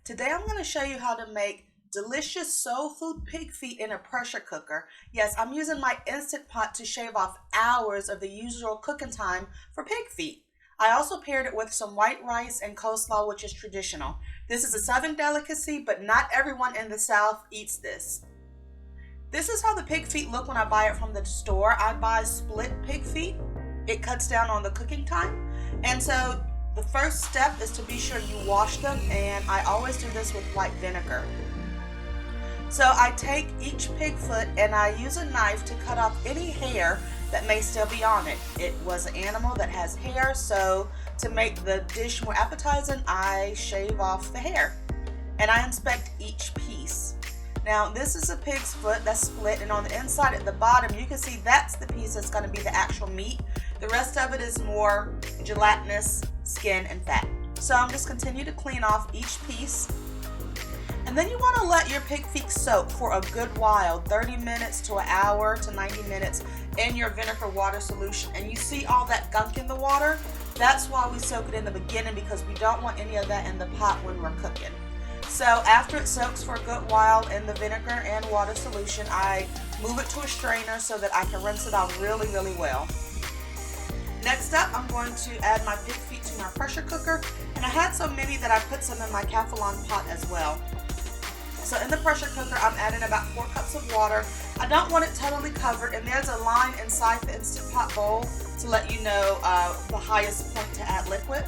Today I'm going to show you how to make delicious soul food pig feet in a pressure cooker. Yes, I'm using my Instant Pot to shave off hours of the usual cooking time for pig feet. I also paired it with some white rice and coleslaw, which is traditional. This is a Southern delicacy, but not everyone in the South eats this. This is how the pig feet look when I buy it from the store. I buy split pig feet. It cuts down on the cooking time. And so the first step is to be sure you wash them, and I always do this with white vinegar. So I take each pig foot and I use a knife to cut off any hair that may still be on it. It was an animal that has hair, so to make the dish more appetizing, I shave off the hair. And I inspect each piece. Now this is a pig's foot that's split, and on the inside at the bottom you can see that's the piece that's going to be the actual meat. The rest of it is more gelatinous skin and fat. So I'm just continue to clean off each piece. And then you want to let your pig feet soak for a good while, 30 minutes to an hour to 90 minutes in your vinegar water solution. And you see all that gunk in the water? That's why we soak it in the beginning, because we don't want any of that in the pot when we're cooking. So after it soaks for a good while in the vinegar and water solution, I move it to a strainer so that I can rinse it off really well. Next up, I'm going to add my pig feet to my pressure cooker, and I had so many that I put some in my Teflon pot as well. So in the pressure cooker, I'm adding about 4 cups of water. I don't want it totally covered, and there's a line inside the Instant Pot bowl to let you know the highest point to add liquid.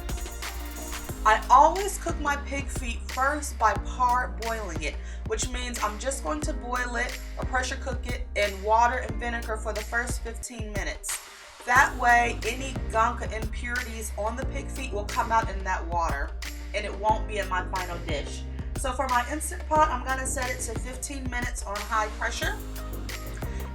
I always cook my pig feet first by parboiling it, which means I'm just going to boil it or pressure cook it in water and vinegar for the first 15 minutes. That way, any gunk or impurities on the pig feet will come out in that water, and it won't be in my final dish. So for my Instant Pot, I'm going to set it to 15 minutes on high pressure.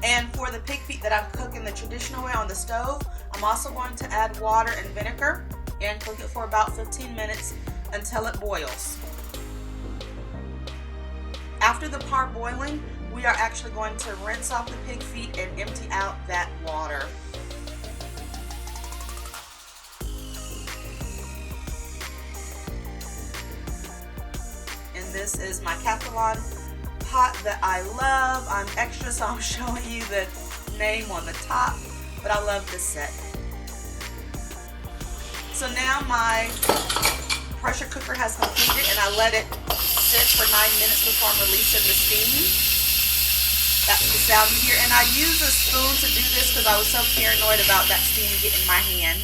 And for the pig feet that I'm cooking the traditional way on the stove, I'm also going to add water and vinegar and cook it for about 15 minutes until it boils. After the parboiling, we are actually going to rinse off the pig feet and empty out that water. This is my Teflon pot that I love. I'm extra, so I'm showing you the name on the top, but I love this set. So now my pressure cooker has completed, and I let it sit for 9 minutes before I'm releasing the steam. That's the sound you hear. And I use a spoon to do this because I was so paranoid about that steam getting in my hand,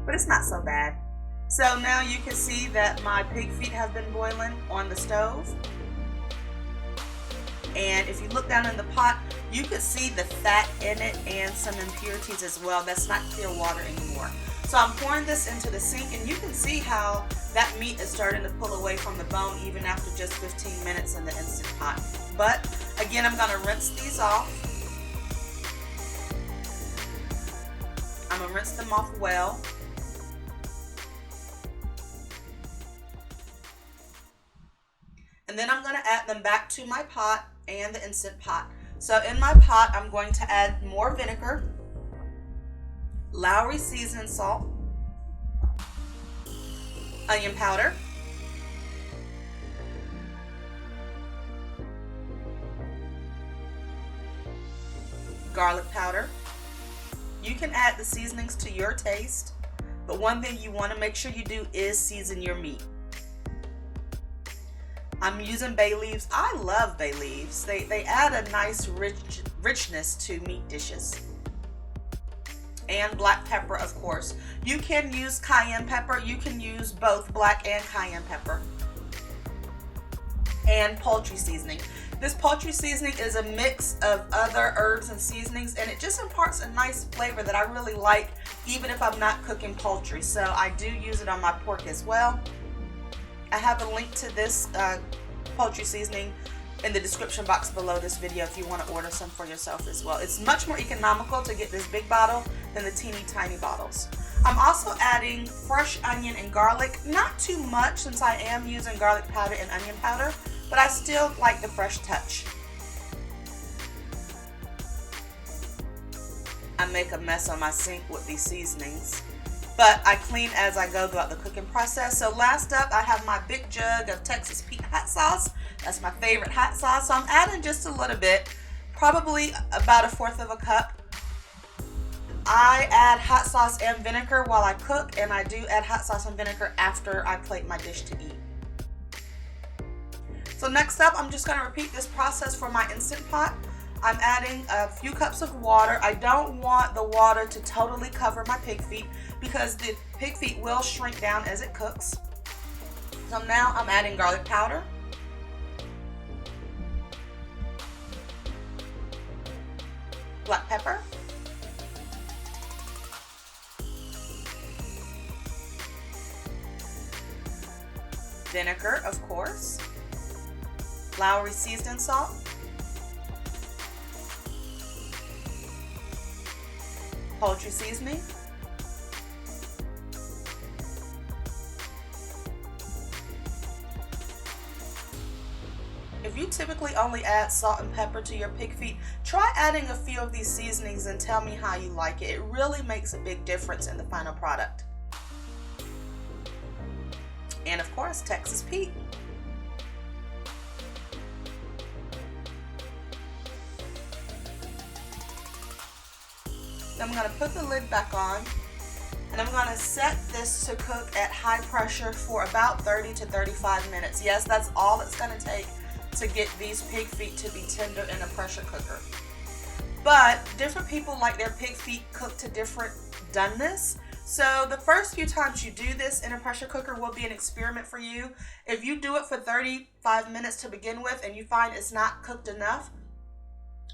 but it's not so bad. So now you can see that my pig feet have been boiling on the stove. And if you look down in the pot, you can see the fat in it and some impurities as well. That's not clear water anymore. So I'm pouring this into the sink, and you can see how that meat is starting to pull away from the bone even after just 15 minutes in the Instant Pot. But again, I'm going to rinse these off. I'm going to rinse them off well. And then I'm going to add them back to my pot and the Instant Pot. So in my pot, I'm going to add more vinegar, Lowry seasoning salt, onion powder, garlic powder. You can add the seasonings to your taste, but one thing you want to make sure you do is season your meat. I'm using bay leaves. I love bay leaves. They add a nice richness to meat dishes. And black pepper, of course. You can use cayenne pepper. You can use both black and cayenne pepper. And poultry seasoning. This poultry seasoning is a mix of other herbs and seasonings, and it just imparts a nice flavor that I really like, even if I'm not cooking poultry. So I do use it on my pork as well. I have a link to this poultry seasoning in the description box below this video if you want to order some for yourself as well. It's much more economical to get this big bottle than the teeny tiny bottles. I'm also adding fresh onion and garlic, not too much since I am using garlic powder and onion powder, but I still like the fresh touch. I make a mess on my sink with these seasonings. but I clean as I go throughout the cooking process. So last up, I have my big jug of Texas Pete hot sauce. That's my favorite hot sauce. So I'm adding just a little bit, probably about 1/4 cup. I add hot sauce and vinegar while I cook, and I do add hot sauce and vinegar after I plate my dish to eat. So next up, I'm just going to repeat this process for my Instant Pot. I'm adding a few cups of water. I don't want the water to totally cover my pig feet because the pig feet will shrink down as it cooks. So now I'm adding garlic powder, black pepper, vinegar, of course, Lowry seasoning salt, poultry seasoning, if you typically only add salt and pepper to your pig feet, try adding a few of these seasonings and tell me how you like it. It really makes a big difference in the final product. And of course, Texas Pete. I'm going to put the lid back on, and I'm going to set this to cook at high pressure for about 30 to 35 minutes. Yes, that's all it's going to take to get these pig feet to be tender in a pressure cooker. But different people like their pig feet cooked to different doneness. So the first few times you do this in a pressure cooker will be an experiment for you. If you do it for 35 minutes to begin with and you find it's not cooked enough,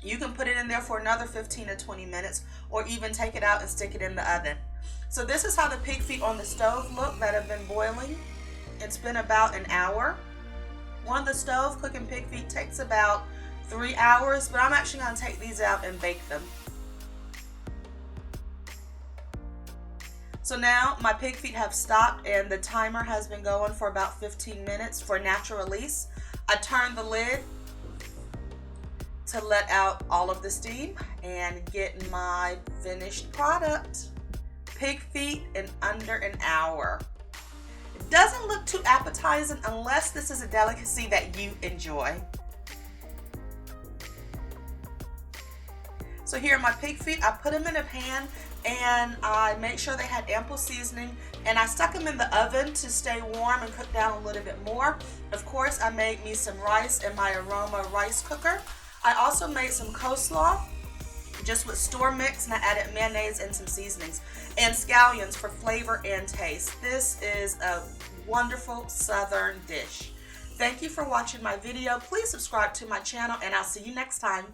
you can put it in there for another 15 to 20 minutes, or even take it out and stick it in the oven. So this is how the pig feet on the stove look that have been boiling. It's been about an hour. On the stove, cooking pig feet takes about 3 hours, but I'm actually going to take these out and bake them. So now my pig feet have stopped and the timer has been going for about 15 minutes for natural release. I turn the lid to let out all of the steam and get my finished product. Pig feet in under an hour. It doesn't look too appetizing unless this is a delicacy that you enjoy. So here are my pig feet. I put them in a pan and I made sure they had ample seasoning, and I stuck them in the oven to stay warm and cook down a little bit more. Of course, I made me some rice in my Aroma rice cooker. I also made some coleslaw just with store mix, and I added mayonnaise and some seasonings and scallions for flavor and taste. This is a wonderful southern dish. Thank you for watching my video. Please subscribe to my channel, and I'll see you next time.